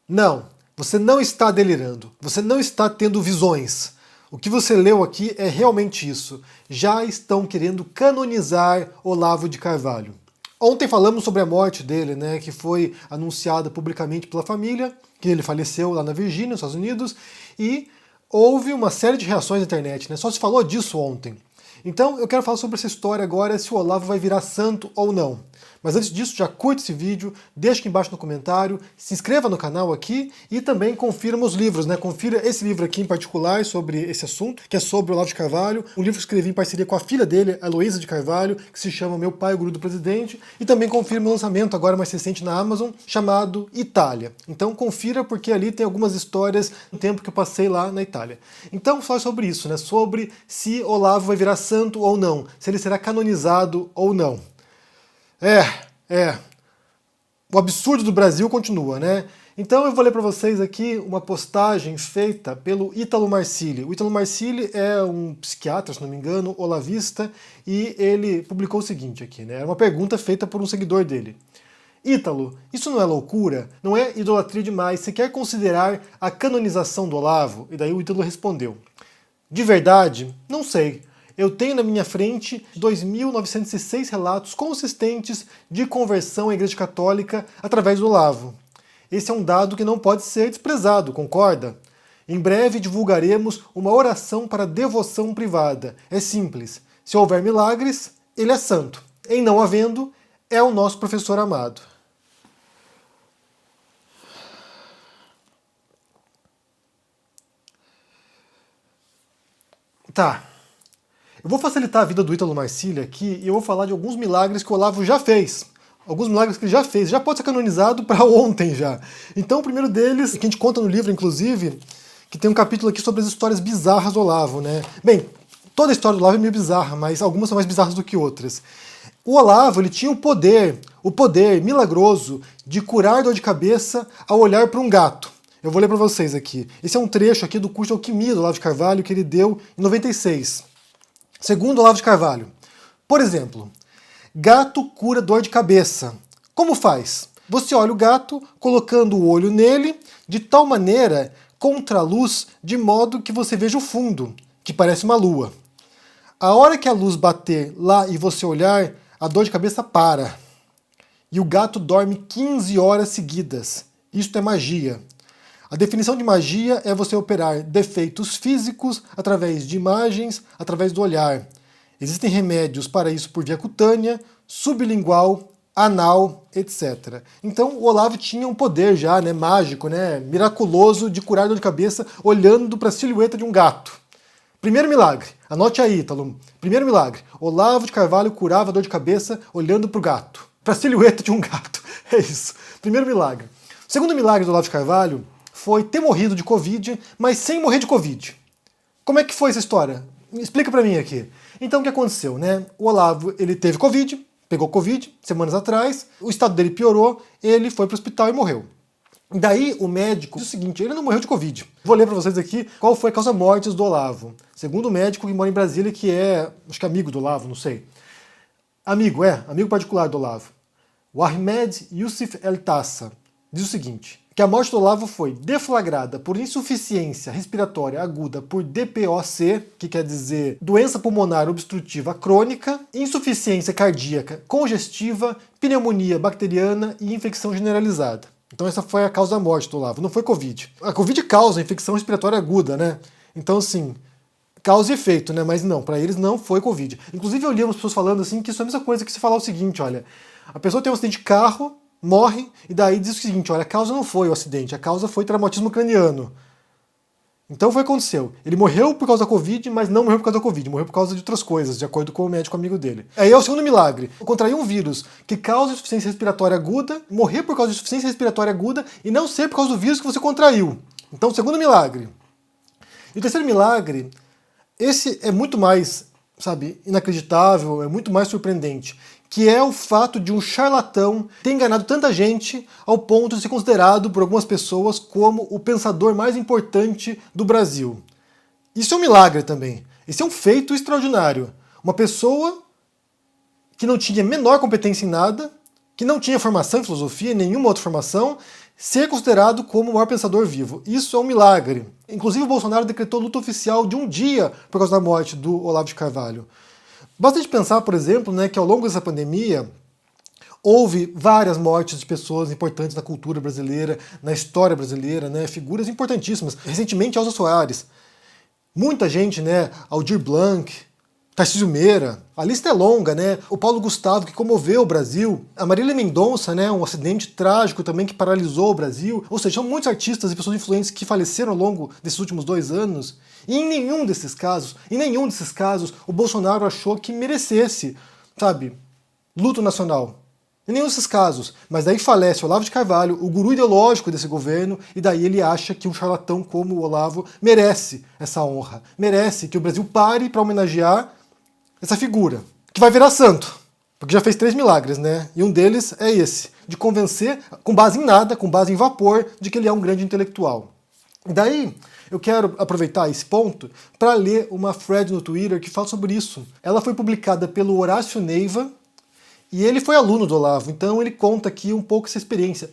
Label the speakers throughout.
Speaker 1: Não, você não está delirando, você não está tendo visões. O que você leu aqui é realmente isso. Já estão querendo canonizar Olavo de Carvalho. Ontem falamos sobre a morte dele, né, que foi anunciada publicamente pela família, que ele faleceu lá na Virgínia, nos Estados Unidos, e houve uma série de reações na internet, né? Só se falou disso ontem. Então eu quero falar sobre essa história agora, se o Olavo vai virar santo ou não. Mas antes disso, já curte esse vídeo, deixa aqui embaixo no comentário, se inscreva no canal aqui e também confira meus livros, né? Confira esse livro aqui em particular sobre esse assunto, que é sobre o Olavo de Carvalho, um livro que escrevi em parceria com a filha dele, a Heloísa de Carvalho, que se chama Meu Pai, o Guru do Presidente, e também confira meu lançamento agora mais recente na Amazon, chamado Itália. Então confira porque ali tem algumas histórias do tempo que eu passei lá na Itália. Então fala sobre isso, né? Sobre se Olavo vai virar santo ou não, se ele será canonizado ou não. O absurdo do Brasil continua, né? Então eu vou ler para vocês aqui uma postagem feita pelo Ítalo Marcilli. O Ítalo Marcilli é um psiquiatra, se não me engano, olavista, e ele publicou o seguinte aqui, né? Era uma pergunta feita por um seguidor dele. Ítalo, isso não é loucura? Não é idolatria demais? Você quer considerar a canonização do Olavo? E daí o Ítalo respondeu. De verdade, não sei. Eu tenho na minha frente 2.906 relatos consistentes de conversão à Igreja Católica através do Olavo. Esse é um dado que não pode ser desprezado, concorda? Em breve divulgaremos uma oração para devoção privada. É simples. Se houver milagres, ele é santo. Em não havendo, é o nosso professor amado. Tá. Eu vou facilitar a vida do Ítalo Marcilli aqui e eu vou falar de alguns milagres que o Olavo já fez. Alguns milagres que ele já fez. Já pode ser canonizado para ontem já. Então o primeiro deles, que a gente conta no livro, inclusive, que tem um capítulo aqui sobre as histórias bizarras do Olavo, né? Bem, toda a história do Olavo é meio bizarra, mas algumas são mais bizarras do que outras. O Olavo, ele tinha o poder milagroso de curar dor de cabeça ao olhar para um gato. Eu vou ler para vocês aqui. Esse é um trecho aqui do curso de alquimia do Olavo de Carvalho que ele deu em 96. Segundo Olavo de Carvalho, por exemplo, gato cura dor de cabeça. Como faz? Você olha o gato colocando o olho nele de tal maneira contra a luz de modo que você veja o fundo, que parece uma lua. A hora que a luz bater lá e você olhar, a dor de cabeça para. E o gato dorme 15 horas seguidas. Isto é magia. A definição de magia é você operar defeitos físicos através de imagens, através do olhar. Existem remédios para isso por via cutânea, sublingual, anal, etc. Então o Olavo tinha um poder já, né, mágico, né, miraculoso de curar dor de cabeça olhando para a silhueta de um gato. Primeiro milagre, anote aí, Ítalo. Primeiro milagre, Olavo de Carvalho curava dor de cabeça olhando para o gato, para a silhueta de um gato. É isso. Primeiro milagre. O segundo milagre do Olavo de Carvalho foi ter morrido de Covid, mas sem morrer de Covid. Como é que foi essa história? Explica pra mim aqui. Então o que aconteceu, né? O Olavo, ele teve Covid, pegou Covid semanas atrás, o estado dele piorou, ele foi pro hospital e morreu. Daí o médico disse o seguinte, ele não morreu de Covid. Vou ler pra vocês aqui qual foi a causa mortes do Olavo. Segundo o médico que mora em Brasília, que é, acho que amigo do Olavo, não sei. Amigo particular do Olavo. O Ahmed Youssef El Tassa diz o seguinte, que a morte do Olavo foi deflagrada por insuficiência respiratória aguda por DPOC, que quer dizer doença pulmonar obstrutiva crônica, insuficiência cardíaca congestiva, pneumonia bacteriana e infecção generalizada. Então essa foi a causa da morte do Olavo, não foi Covid. A Covid causa infecção respiratória aguda, né? Então assim, causa e efeito, né? Mas não, para eles não foi Covid. Inclusive eu li umas pessoas falando assim que isso é a mesma coisa que se falar o seguinte, olha, a pessoa tem um acidente de carro, morre, e daí diz o seguinte, olha, a causa não foi o acidente, a causa foi traumatismo craniano. Então foi o que aconteceu. Ele morreu por causa da Covid, mas não morreu por causa da Covid, morreu por causa de outras coisas, de acordo com o médico amigo dele. Aí é o segundo milagre. Contrair um vírus que causa insuficiência respiratória aguda, morrer por causa de insuficiência respiratória aguda e não ser por causa do vírus que você contraiu. Então, segundo milagre. E o terceiro milagre, esse é muito mais, sabe, inacreditável, é muito mais surpreendente, que é o fato de um charlatão ter enganado tanta gente ao ponto de ser considerado por algumas pessoas como o pensador mais importante do Brasil. Isso é um milagre também. Isso é um feito extraordinário. Uma pessoa que não tinha a menor competência em nada, que não tinha formação em filosofia, nenhuma outra formação, ser considerado como o maior pensador vivo. Isso é um milagre. Inclusive o Bolsonaro decretou luta oficial de um dia por causa da morte do Olavo de Carvalho. Basta de pensar, por exemplo, né, que ao longo dessa pandemia houve várias mortes de pessoas importantes na cultura brasileira, na história brasileira, né, figuras importantíssimas. Recentemente, Elza Soares. Muita gente, né, Aldir Blanc, Tarcísio Meira, a lista é longa, né? O Paulo Gustavo, que comoveu o Brasil, a Marília Mendonça, né? Um acidente trágico também que paralisou o Brasil. Ou seja, são muitos artistas e pessoas influentes que faleceram ao longo desses últimos 2 anos. E em nenhum desses casos, o Bolsonaro achou que merecesse, sabe, luto nacional. Em nenhum desses casos. Mas daí falece o Olavo de Carvalho, o guru ideológico desse governo, e daí ele acha que um charlatão como o Olavo merece essa honra. Merece que o Brasil pare para homenagear essa figura, que vai virar santo, porque já fez 3 milagres, né? E um deles é esse, de convencer, com base em nada, com base em vapor, de que ele é um grande intelectual. E daí, eu quero aproveitar esse ponto para ler uma thread no Twitter que fala sobre isso. Ela foi publicada pelo Horácio Neiva, e ele foi aluno do Olavo, então ele conta aqui um pouco essa experiência.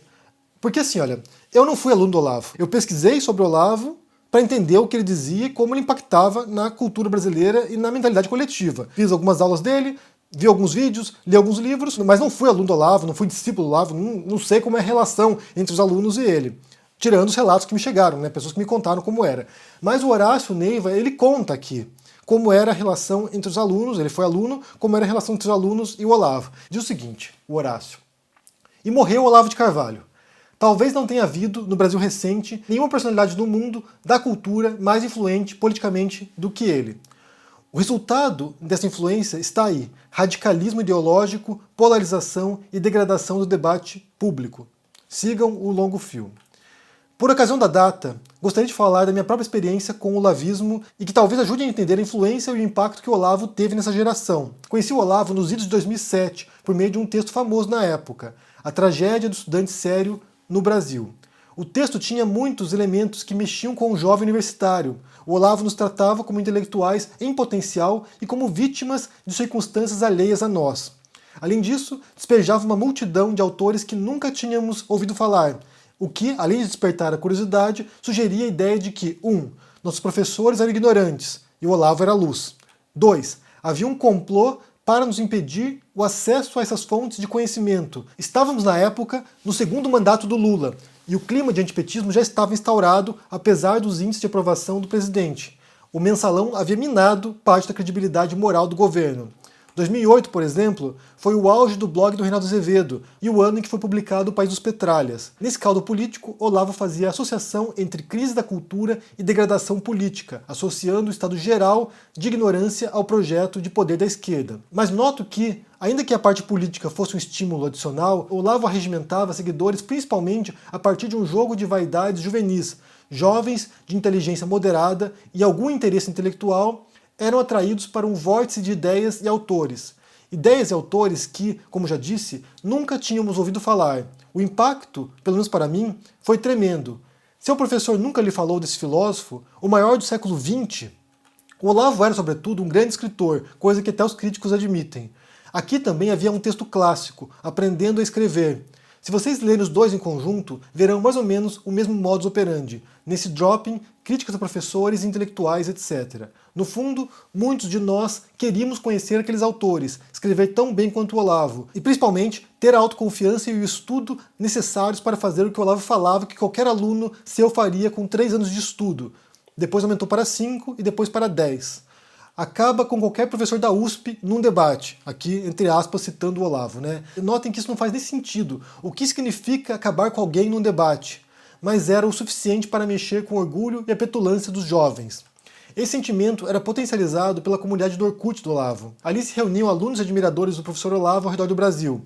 Speaker 1: Porque assim, olha, eu não fui aluno do Olavo, eu pesquisei sobre o Olavo para entender o que ele dizia e como ele impactava na cultura brasileira e na mentalidade coletiva. Fiz algumas aulas dele, vi alguns vídeos, li alguns livros, mas não fui aluno do Olavo, não fui discípulo do Olavo, não sei como é a relação entre os alunos e ele. Tirando os relatos que me chegaram, né, pessoas que me contaram como era. Mas o Horácio Neiva, ele conta aqui como era a relação entre os alunos, ele foi aluno, como era a relação entre os alunos e o Olavo. Diz o seguinte, o Horácio: "E morreu o Olavo de Carvalho. Talvez não tenha havido, no Brasil recente, nenhuma personalidade do mundo da cultura mais influente politicamente do que ele. O resultado dessa influência está aí: radicalismo ideológico, polarização e degradação do debate público. Sigam o longo fio." Por ocasião da data, gostaria de falar da minha própria experiência com o olavismo e que talvez ajude a entender a influência e o impacto que o Olavo teve nessa geração. Conheci o Olavo nos idos de 2007, por meio de um texto famoso na época, A Tragédia do Estudante Sério no Brasil. O texto tinha muitos elementos que mexiam com o jovem universitário. O Olavo nos tratava como intelectuais em potencial e como vítimas de circunstâncias alheias a nós. Além disso, despejava uma multidão de autores que nunca tínhamos ouvido falar, o que, além de despertar a curiosidade, sugeria a ideia de que 1. Nossos professores eram ignorantes, e o Olavo era a luz. 2. Havia um complô para nos impedir o acesso a essas fontes de conhecimento. Estávamos, na época, no 2º mandato do Lula, e o clima de antipetismo já estava instaurado, apesar dos índices de aprovação do presidente. O mensalão havia minado parte da credibilidade moral do governo. 2008, por exemplo, foi o auge do blog do Reinaldo Azevedo e o ano em que foi publicado O País dos Petralhas. Nesse caldo político, Olavo fazia a associação entre crise da cultura e degradação política, associando o estado geral de ignorância ao projeto de poder da esquerda. Mas noto que, ainda que a parte política fosse um estímulo adicional, Olavo arregimentava seguidores principalmente a partir de um jogo de vaidades juvenis, jovens de inteligência moderada e algum interesse intelectual eram atraídos para um vórtice de ideias e autores. Ideias e autores que, como já disse, nunca tínhamos ouvido falar. O impacto, pelo menos para mim, foi tremendo. Seu professor nunca lhe falou desse filósofo, o maior do século XX? O Olavo era, sobretudo, um grande escritor, coisa que até os críticos admitem. Aqui também havia um texto clássico, Aprendendo a Escrever. Se vocês lerem os dois em conjunto, verão mais ou menos o mesmo modus operandi. Nesse dropping, críticas a professores, intelectuais, etc. No fundo, muitos de nós queríamos conhecer aqueles autores, escrever tão bem quanto o Olavo, e principalmente ter a autoconfiança e o estudo necessários para fazer o que o Olavo falava que qualquer aluno seu faria com 3 anos de estudo. Depois aumentou para 5 e depois para 10. Acaba com qualquer professor da USP num debate, aqui entre aspas citando o Olavo, né? Notem que isso não faz nem sentido. O que significa acabar com alguém num debate? Mas era o suficiente para mexer com o orgulho e a petulância dos jovens. Esse sentimento era potencializado pela comunidade do Orkut do Olavo. Ali se reuniam alunos e admiradores do professor Olavo ao redor do Brasil.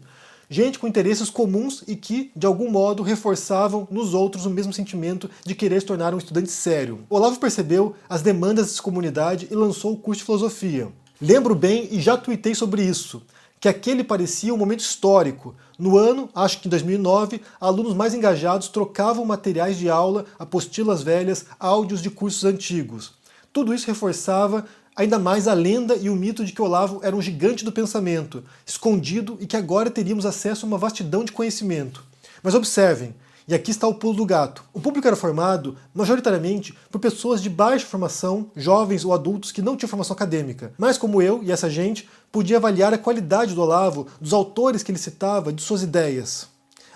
Speaker 1: Gente com interesses comuns e que, de algum modo, reforçavam nos outros o mesmo sentimento de querer se tornar um estudante sério. Olavo percebeu as demandas dessa comunidade e lançou o curso de filosofia. Lembro bem, e já tuitei sobre isso, que aquele parecia um momento histórico. No ano, acho que em 2009, alunos mais engajados trocavam materiais de aula, apostilas velhas, áudios de cursos antigos. Tudo isso reforçava ainda mais a lenda e o mito de que Olavo era um gigante do pensamento, escondido e que agora teríamos acesso a uma vastidão de conhecimento. Mas observem, E aqui está o pulo do gato. O público era formado, majoritariamente, por pessoas de baixa formação, jovens ou adultos que não tinham formação acadêmica. Mas como eu e essa gente, podia avaliar a qualidade do Olavo, dos autores que ele citava, de suas ideias.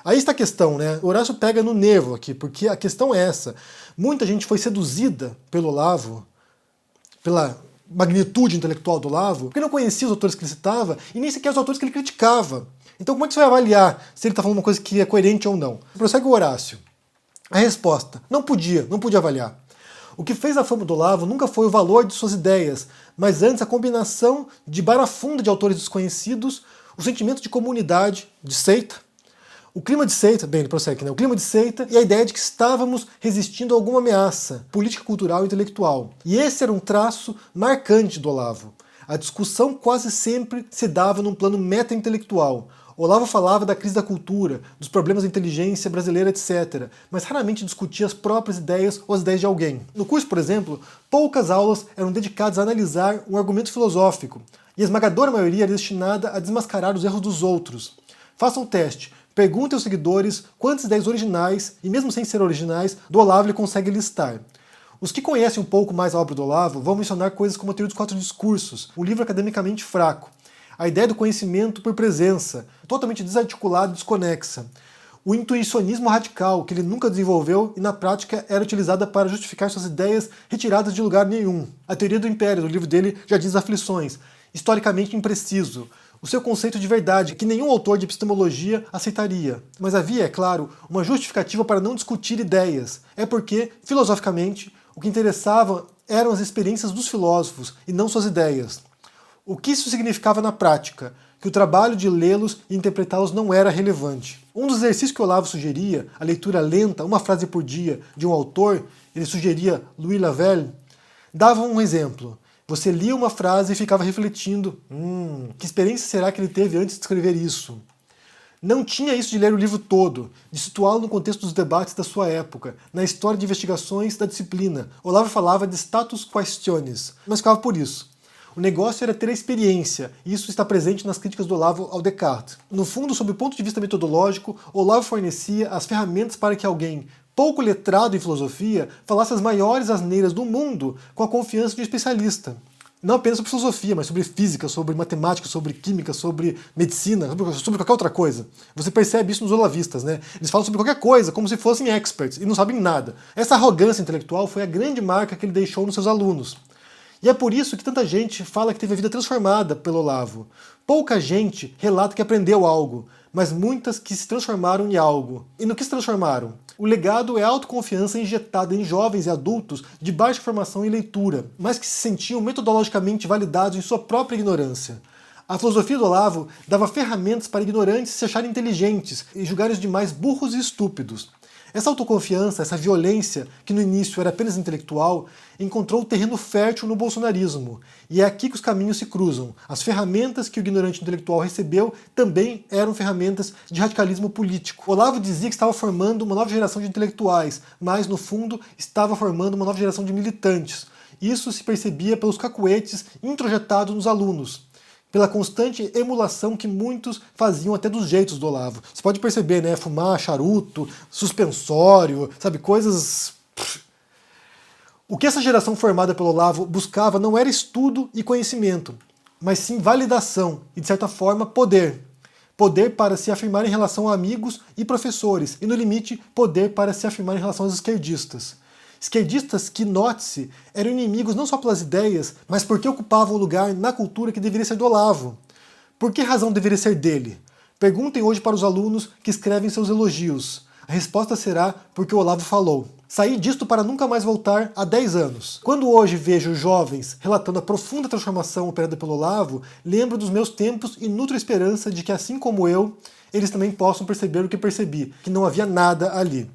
Speaker 1: Aí está a questão, né? O Horácio pega no nervo aqui, porque a questão é essa. Muita gente foi seduzida pelo Olavo, pela magnitude intelectual do Olavo, porque não conhecia os autores que ele citava e nem sequer os autores que ele criticava. Então como é que você vai avaliar se ele está falando uma coisa que é coerente ou não? Prossegue o Horácio. A resposta: não podia avaliar. O que fez a fama do Olavo nunca foi o valor de suas ideias, mas antes a combinação de barafunda de autores desconhecidos, o sentimento de comunidade, de seita, o clima de seita, bem, ele prossegue, né? O clima de seita e a ideia de que estávamos resistindo a alguma ameaça política, cultural e intelectual. E esse era um traço marcante do Olavo. A discussão quase sempre se dava num plano meta-intelectual. Olavo falava da crise da cultura, dos problemas da inteligência brasileira, etc., mas raramente discutia as próprias ideias ou as ideias de alguém. No curso, por exemplo, poucas aulas eram dedicadas a analisar um argumento filosófico, e a esmagadora maioria era destinada a desmascarar os erros dos outros. Façam um teste. Perguntem aos seguidores quantas ideias originais, e mesmo sem ser originais, do Olavo ele consegue listar. Os que conhecem um pouco mais a obra do Olavo vão mencionar coisas como a Teoria dos Quatro Discursos, um livro academicamente fraco, a ideia do conhecimento por presença, totalmente desarticulada e desconexa, o intuicionismo radical, que ele nunca desenvolveu e na prática era utilizada para justificar suas ideias retiradas de lugar nenhum, a Teoria do Império, do livro dele Jardins das Aflições, historicamente impreciso, o seu conceito de verdade, que nenhum autor de epistemologia aceitaria. Mas havia, é claro, uma justificativa para não discutir ideias. É porque, filosoficamente, o que interessava eram as experiências dos filósofos e não suas ideias. O que isso significava na prática? Que o trabalho de lê-los e interpretá-los não era relevante. Um dos exercícios que Olavo sugeria, a leitura lenta, uma frase por dia, de um autor, ele sugeria Louis Lavelle, dava um exemplo. Você lia uma frase e ficava refletindo, que experiência será que ele teve antes de escrever isso? Não tinha isso de ler o livro todo, de situá-lo no contexto dos debates da sua época, na história de investigações da disciplina. Olavo falava de status quaestiones, mas ficava por isso. O negócio era ter a experiência, e isso está presente nas críticas do Olavo ao Descartes. No fundo, sob o ponto de vista metodológico, Olavo fornecia as ferramentas para que alguém pouco letrado em filosofia falasse as maiores asneiras do mundo com a confiança de um especialista. Não apenas sobre filosofia, mas sobre física, sobre matemática, sobre química, sobre medicina, sobre qualquer outra coisa. Você percebe isso nos olavistas, né? Eles falam sobre qualquer coisa, como se fossem experts, e não sabem nada. Essa arrogância intelectual foi a grande marca que ele deixou nos seus alunos. E é por isso que tanta gente fala que teve a vida transformada pelo Olavo. Pouca gente relata que aprendeu algo, mas muitas que se transformaram em algo. E no que se transformaram? O legado é a autoconfiança injetada em jovens e adultos de baixa formação e leitura, mas que se sentiam metodologicamente validados em sua própria ignorância. A filosofia do Olavo dava ferramentas para ignorantes se acharem inteligentes e julgarem os demais burros e estúpidos. Essa autoconfiança, essa violência, que no início era apenas intelectual, encontrou terreno fértil no bolsonarismo. E é aqui que os caminhos se cruzam. As ferramentas que o ignorante intelectual recebeu também eram ferramentas de radicalismo político. Olavo dizia que estava formando uma nova geração de intelectuais, mas, no fundo, estava formando uma nova geração de militantes. Isso se percebia pelos cacuetes introjetados nos alunos, pela constante emulação que muitos faziam até dos jeitos do Olavo. Você pode perceber, né? Fumar charuto, suspensório, sabe? Coisas... O que essa geração formada pelo Olavo buscava não era estudo e conhecimento, mas sim validação e, de certa forma, poder. Poder para se afirmar em relação a amigos e professores, e, no limite, poder para se afirmar em relação aos esquerdistas. Esquerdistas que, note-se, eram inimigos não só pelas ideias, mas porque ocupavam o lugar na cultura que deveria ser do Olavo. Por que razão deveria ser dele? Perguntem hoje para os alunos que escrevem seus elogios. A resposta será porque o Olavo falou. Saí disto para nunca mais voltar há 10 anos. Quando hoje vejo jovens relatando a profunda transformação operada pelo Olavo, lembro dos meus tempos e nutro a esperança de que, assim como eu, eles também possam perceber o que percebi, que não havia nada ali.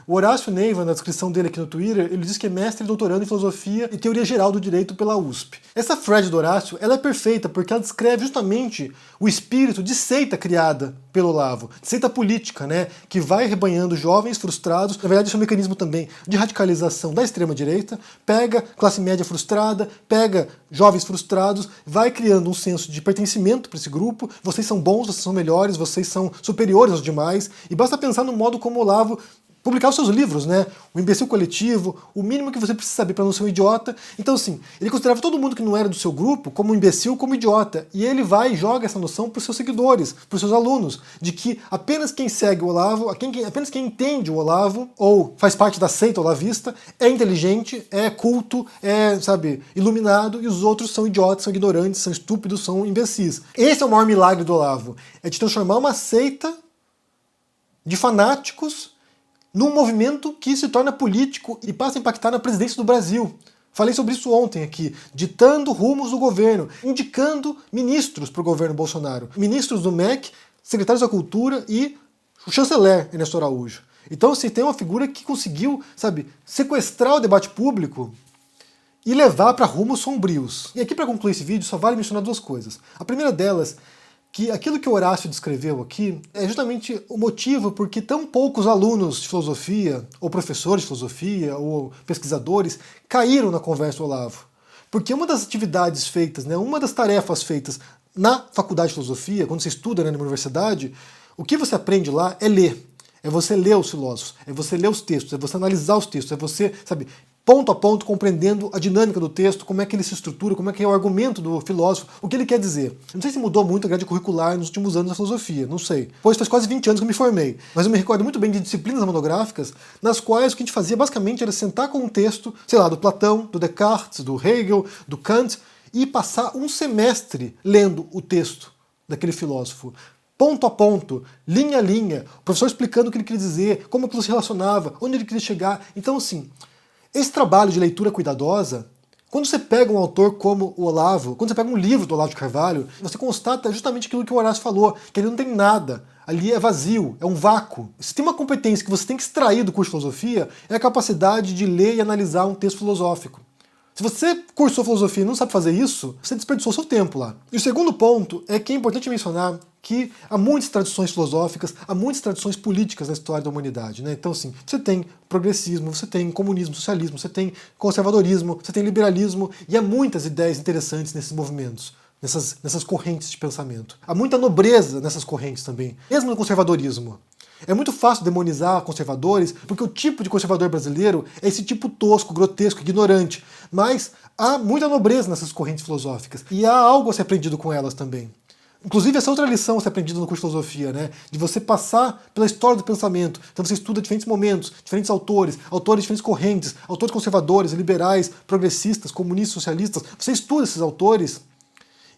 Speaker 1: O Horácio Neiva, na descrição dele aqui no Twitter, ele diz que é mestre e doutorando em filosofia e teoria geral do direito pela USP. Essa thread do Horácio, ela é perfeita porque ela descreve justamente o espírito de seita criada pelo Olavo, de seita política, né, que vai rebanhando jovens frustrados. Na verdade, isso é um mecanismo também de radicalização da extrema-direita, pega classe média frustrada, pega jovens frustrados, vai criando um senso de pertencimento para esse grupo. Vocês são bons, vocês são melhores, vocês são superiores aos demais, e basta pensar no modo como o Olavo publicar os seus livros, né? O Imbecil Coletivo, o mínimo que você precisa saber para não ser um idiota. Então, assim, ele considerava todo mundo que não era do seu grupo como um imbecil, como idiota. E ele vai e joga essa noção para os seus seguidores, para os seus alunos, de que apenas quem segue o Olavo, apenas quem entende o Olavo, ou faz parte da seita olavista, é inteligente, é culto, é, sabe, iluminado, e os outros são idiotas, são ignorantes, são estúpidos, são imbecis. Esse é o maior milagre do Olavo, é de transformar uma seita de fanáticos num movimento que se torna político e passa a impactar na presidência do Brasil. Falei sobre isso ontem aqui, ditando rumos do governo, indicando ministros para o governo Bolsonaro. Ministros do MEC, secretários da Cultura e o chanceler Ernesto Araújo. Então, assim, tem uma figura que conseguiu, sabe, sequestrar o debate público e levar para rumos sombrios. E aqui, para concluir esse vídeo, só vale mencionar duas coisas. A primeira delas, que aquilo que o Horácio descreveu aqui é justamente o motivo por que tão poucos alunos de filosofia, ou professores de filosofia, ou pesquisadores, caíram na conversa do Olavo. Porque uma das atividades feitas, né, uma das tarefas feitas na faculdade de filosofia, quando você estuda, né, na universidade, o que você aprende lá é ler. É você ler os filósofos, é você ler os textos, é você analisar os textos, é você, sabe, ponto a ponto, compreendendo a dinâmica do texto, como é que ele se estrutura, como é que é o argumento do filósofo, o que ele quer dizer. Eu não sei se mudou muito a grade curricular nos últimos anos da filosofia, não sei. Pois faz quase 20 anos que eu me formei, mas eu me recordo muito bem de disciplinas monográficas nas quais o que a gente fazia basicamente era sentar com um texto, sei lá, do Platão, do Descartes, do Hegel, do Kant, e passar um semestre lendo o texto daquele filósofo. Ponto a ponto, linha a linha, o professor explicando o que ele queria dizer, como aquilo se relacionava, onde ele queria chegar. Então, assim, esse trabalho de leitura cuidadosa, quando você pega um autor como o Olavo, quando você pega um livro do Olavo de Carvalho, você constata justamente aquilo que o Horácio falou, que ele não tem nada, ali é vazio, é um vácuo. Se tem uma competência que você tem que extrair do curso de filosofia, é a capacidade de ler e analisar um texto filosófico. Se você cursou filosofia e não sabe fazer isso, você desperdiçou seu tempo lá. E o segundo ponto é que é importante mencionar que há muitas tradições filosóficas, há muitas tradições políticas na história da humanidade, né? Então, assim, você tem progressismo, você tem comunismo, socialismo, você tem conservadorismo, você tem liberalismo, e há muitas ideias interessantes nesses movimentos, nessas correntes de pensamento. Há muita nobreza nessas correntes também, mesmo no conservadorismo. É muito fácil demonizar conservadores, porque o tipo de conservador brasileiro é esse tipo tosco, grotesco, ignorante. Mas há muita nobreza nessas correntes filosóficas, e há algo a ser aprendido com elas também. Inclusive, essa outra lição a ser aprendida no curso de filosofia, né? De você passar pela história do pensamento. Então você estuda diferentes momentos, diferentes autores de diferentes correntes, autores conservadores, liberais, progressistas, comunistas, socialistas. Você estuda esses autores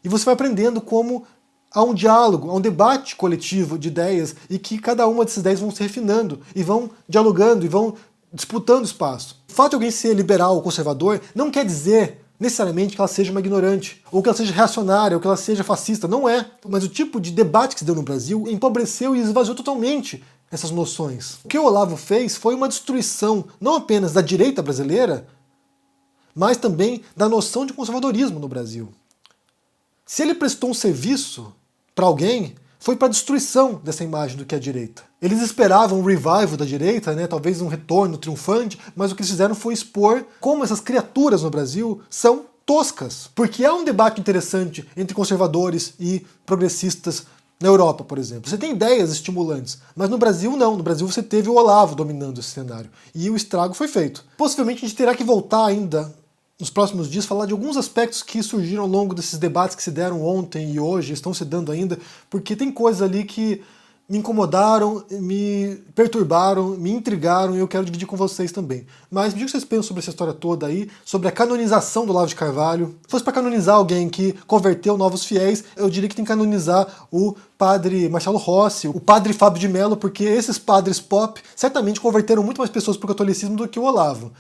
Speaker 1: e você vai aprendendo como há um diálogo, há um debate coletivo de ideias e que cada uma dessas ideias vão se refinando e vão dialogando e vão disputando espaço. O fato de alguém ser liberal ou conservador não quer dizer necessariamente que ela seja uma ignorante, ou que ela seja reacionária, ou que ela seja fascista. Não é. Mas o tipo de debate que se deu no Brasil empobreceu e esvaziou totalmente essas noções. O que o Olavo fez foi uma destruição, não apenas da direita brasileira, mas também da noção de conservadorismo no Brasil. Se ele prestou um serviço para alguém, foi para a destruição dessa imagem do que é a direita. Eles esperavam um revival da direita, né, talvez um retorno triunfante, mas o que eles fizeram foi expor como essas criaturas no Brasil são toscas. Porque há um debate interessante entre conservadores e progressistas na Europa, por exemplo. Você tem ideias estimulantes, mas no Brasil não. No Brasil você teve o Olavo dominando esse cenário. E o estrago foi feito. Possivelmente a gente terá que voltar ainda nos próximos dias, falar de alguns aspectos que surgiram ao longo desses debates que se deram ontem e hoje, estão se dando ainda, porque tem coisas ali que me incomodaram, me perturbaram, me intrigaram e eu quero dividir com vocês também. Mas me diga o que vocês pensam sobre essa história toda aí, sobre a canonização do Olavo de Carvalho. Se fosse para canonizar alguém que converteu novos fiéis, eu diria que tem que canonizar o padre Marcelo Rossi, o padre Fábio de Mello, porque esses padres pop certamente converteram muito mais pessoas para o catolicismo do que o Olavo.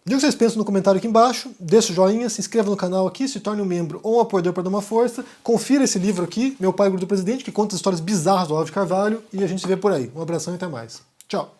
Speaker 1: Diga o que vocês pensam no comentário aqui embaixo, deixa o joinha, se inscreva no canal aqui, se torne um membro ou um apoiador para dar uma força, confira esse livro aqui, Meu Pai, Grupo do Presidente, que conta as histórias bizarras do Olavo de Carvalho, e a gente se vê por aí. Um abração e até mais. Tchau!